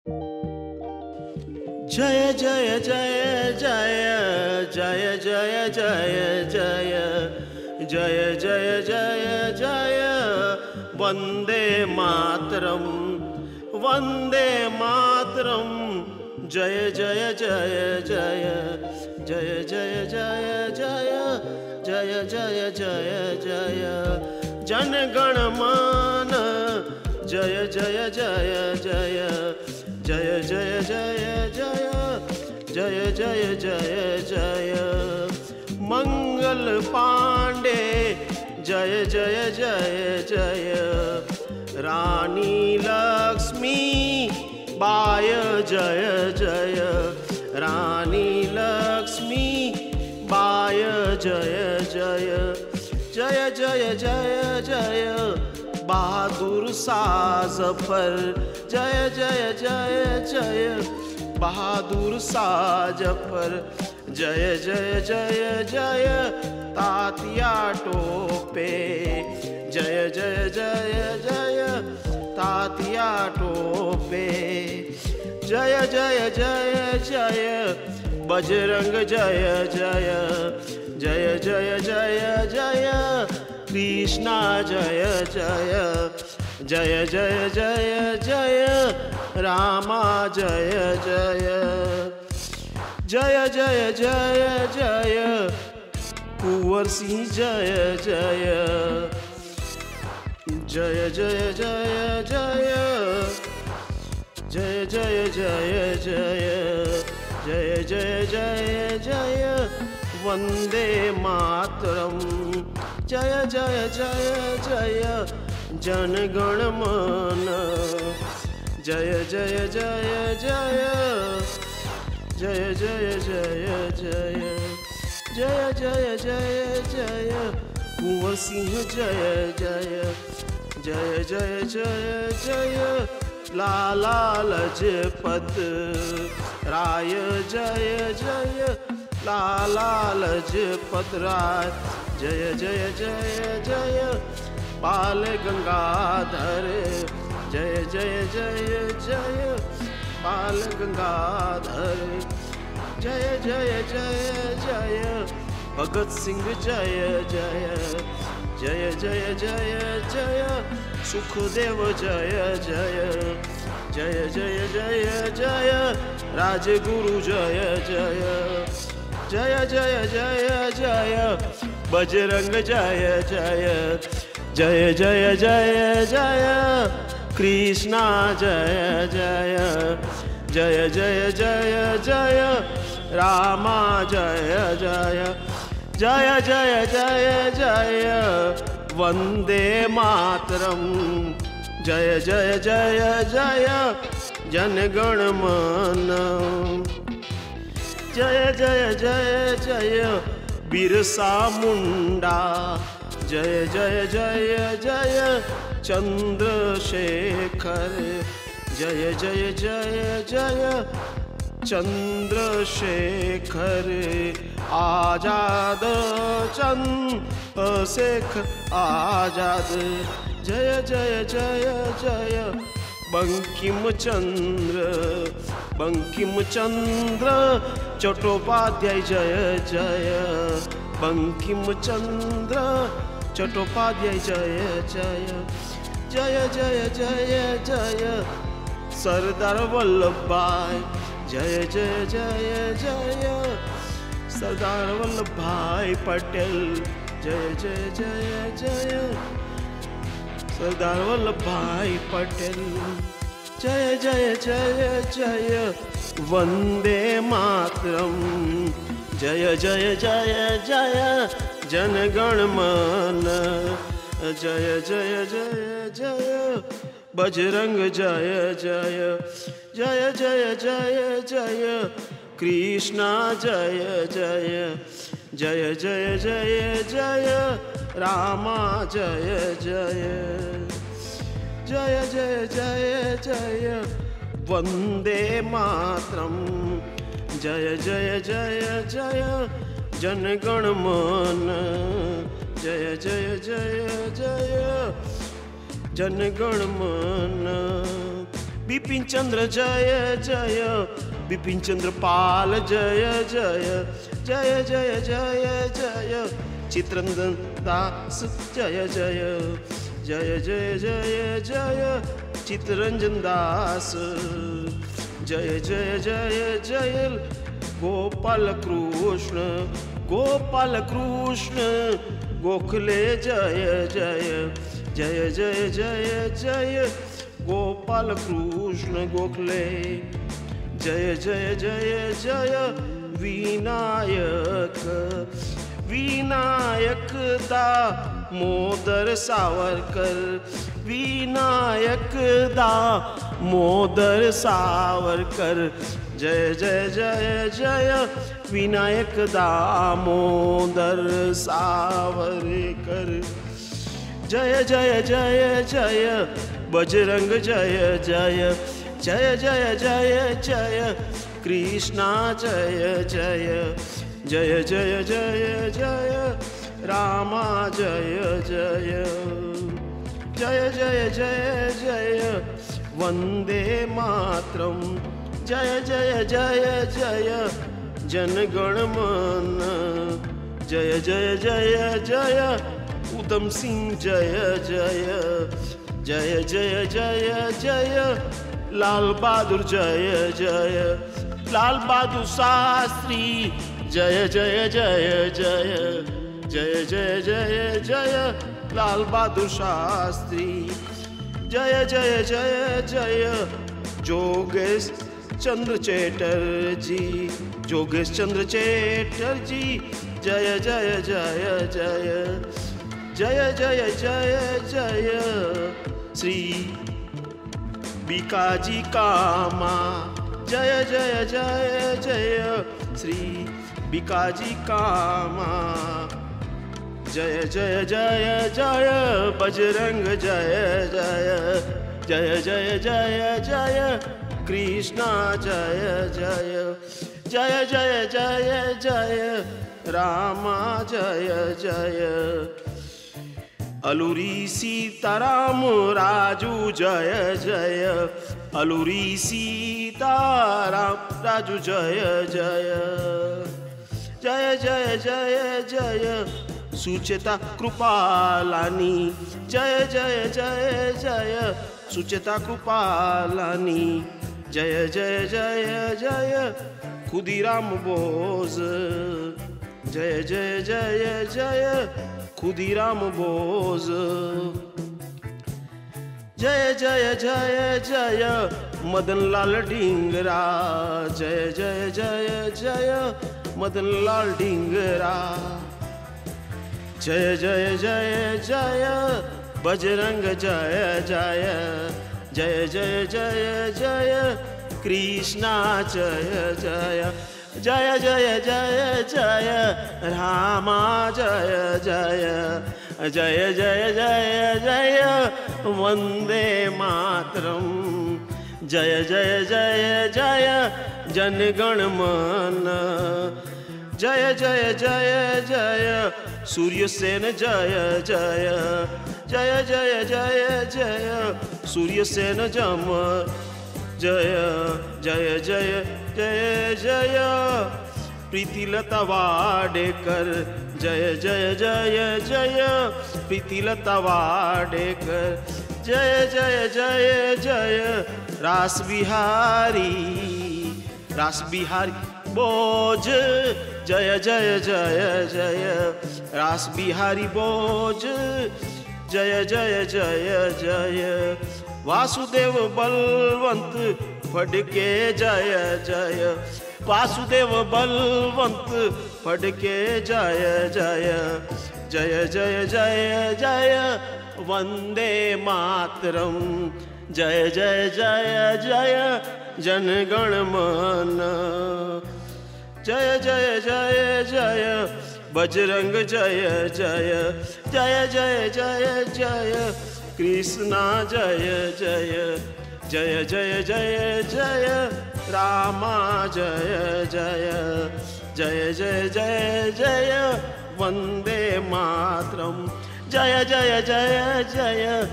जय जय जय जय जय जय जय जय जय जय जय जय वंदे मातरम वंदे मातरम जय जय जय जय जय जय जय जय जय जय जय जय जन गण मन जय जय जय जय जय जय जय जय जय जय जय मंगल पांडे जय जय जय जय रानी लक्ष्मी बाय जय जय रानी लक्ष्मी बाय जय जय जय जय जय जय बहादुर साजफर जय जय जय जय बहादुर साजफर जय जय जय जय तातिया टोपे जय जय जय जय तातिया टोपे जय जय जय जय बजरंग जय जय जय जय जय जय कृष्णा जय जय जय जय जय जय रामा जय जय जय जय जय जय कुंवर सिंह जय जय जय जय जय जय जय जय जय जय जय जय जय जय वंदे मातरम जय जय जय जय जन गण मन जय जय जय जय जय जय जय जय जय जय जय जय कुंवर सिंह जय जय जय जय जय जय लाला लजपत राय जय जय लाला लजपत राय जय जय जय जय बाल गंगाधर जय जय जय जय बाल गंगाधर जय जय जय जय भगत सिंह जय जय जय जय जय जय सुखदेव जय जय जय जय जय जय राजगुरु जय जय जय जय जय जय बजरंग जय जय जय जय जय जय कृष्णा जय जय जय जय जय जय रामा जय जय जय जय जय जय वंदे मातरम जय जय जय जय जन गण मन जय जय जय जय बिरसा मुंडा जय जय जय जय चंद्रशेखर जय जय जय जय चंद्रशेखर आजाद चंद्रशेखर आजाद जय जय जय जय बंकिम चंद्र चट्टोपाध्याय जय जय बंकिम चंद्र चट्टोपाध्याय जय जय जय जय जय जय सरदार वल्लभ भाई जय जय जय जय सरदार वल्लभ भाई पटेल जय जय जय जय सरदार वल्लभ भाई पटेल जय जय जय जय वंदे मातरम जय जय जय जय जन गण मन जय जय जय जय बजरंग जय जय जय जय जय जय कृष्णा जय जय जय जय जय जय रामा जय जय जय जय जय जय वंदे मातरम जय जय जय जय जन गण मन जय जय जय जय जन गण मन बिपिन चंद्र जय जय, बिपिन चंद्र पाल जय जय, जय जय जय जय, चित्ररंजन दास जय जय, जय जय जय जय, चित्ररंजन दास जय जय जय जय, गोपाल कृष्ण गोपाल कृष्ण गोखले जय जय, जय जय जय जय, गोपाल कृष्ण गोखले जय जय जय जय, विनायक विनायक दामोदर सावरकर, विनायक दामोदर सावरकर, जय जय जय जय, विनायक दामोदर सावरकर, जय जय जय जय, बजरंग जय जय, जय जय जय जय, कृष्णा जय जय, जय जय जय जय, रामा जय जय, जय जय जय जय, वंदे मातरम, जय जय जय जय, जनगण मन, जय जय जय जय, उधम सिंह जय जय, जय जय जय जय, लाल बहादुर जय जय, लाल बहादुर शास्त्री जय जय जय जय, जय जय जय जय, लाल बहादुर शास्त्री जय जय जय जय, जोगेश चंद्र चेटर्जी, जोगेश चंद्र चेटर्जी जय जय जय जय, जय जय जय जय, श्री बीकाजी कामा, जय जय जय जय, श्री बीकाजी कामा, जय जय जय जय, बजरंग जय जय, जय जय जय जय, कृष्णा जय जय, जय जय जय जय, रामा जय जय, अलूरी सीताराम राजू जय जय, अलूरी सीताराम राजू जय जय, जय जय जय जय, सुचेता कृपालानी जय जय जय जय, सुचेता कृपालानी जय जय जय जय, खुदीराम बोस जय जय जय जय, खुदीराम बोस जय जय जय जय, मदन लाल डिंगरा जय जय जय जय, मदन लाल डिंगरा जय जय जय जय, बजरंग जय जय, जय जय जय जय, कृष्णा जय जय, जय जय जय जय, रामा जय जय, जय जय जय जय, वंदे मातरम, जय जय जय जय, जनगण मन, जय जय जय जय, सूर्यसेन जय जय, जय जय जय जय, सूर्यसेन जम जय, जय जय जय जय, प्रीतिलता वाडेकर जय जय जय जय, प्रीतिलता वाडेकर जय जय जय जय, रास बिहारी बोज जय जय जय जय, रास बिहारी बोज जय जय जय जय, वासुदेव बलवंत फड़के जय जय, वासुदेव बलवंत फड़के जय जय, जय जय जय जय, वंदे मातरम, जय जय जय जय, जनगण मन, जय जय जय जय, बजरंग जय जय, जय जय जय जय, कृष्णा जय जय, जय जय जय जय, रामा जय जय, जय जय जय जय, वंदे मातरम, जय जय जय जय,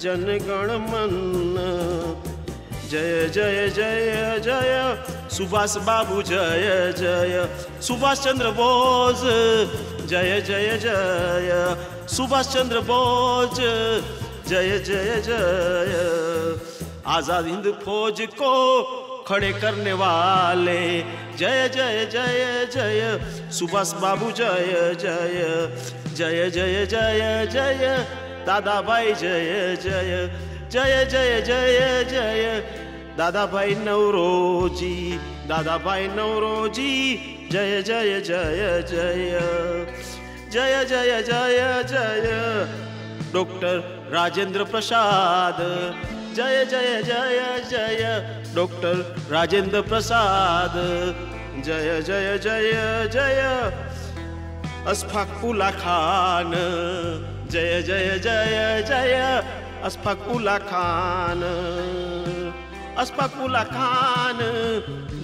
जनगण मन, जय जय जय जय सुभाष बाबू जय जय सुभाष चंद्र बोस जय जय जय सुभाष चंद्र बोस जय जय जय आजाद हिंद फौज को खड़े करने वाले जय जय जय जय सुभाष बाबू जय जय जय जय जय जय दादा भाई जय जय जय जय जय जय दादा भाई नौरोजी दादा भाई नौरोजी जय जय जय जय जय जय जय जय डॉक्टर राजेंद्र प्रसाद जय जय जय जय डॉक्टर राजेंद्र प्रसाद जय जय जय जय अशफाक उल्ला खान जय जय जय जय अशफाक उल्ला खान अशफाक उल्ला खान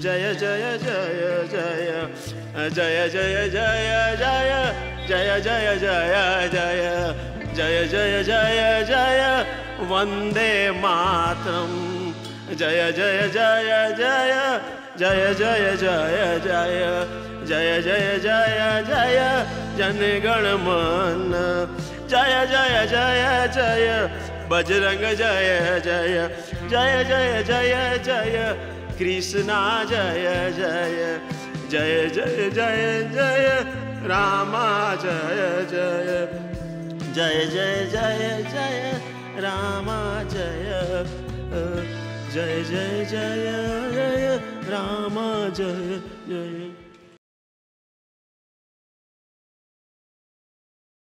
जय जय जय जय जय जय जय जय जय जय जय जय जय जय जय जय वंदे मातरम जय जय जय जय जय जय जय जय जय जय जय जय जनगण मन जय जय जय जय बजरंग जय जय जय जय जय जय कृष्णा जय जय जय जय जय जय रामा जय जय जय जय जय जय रामा जय जय जय जय जय रामा जय जय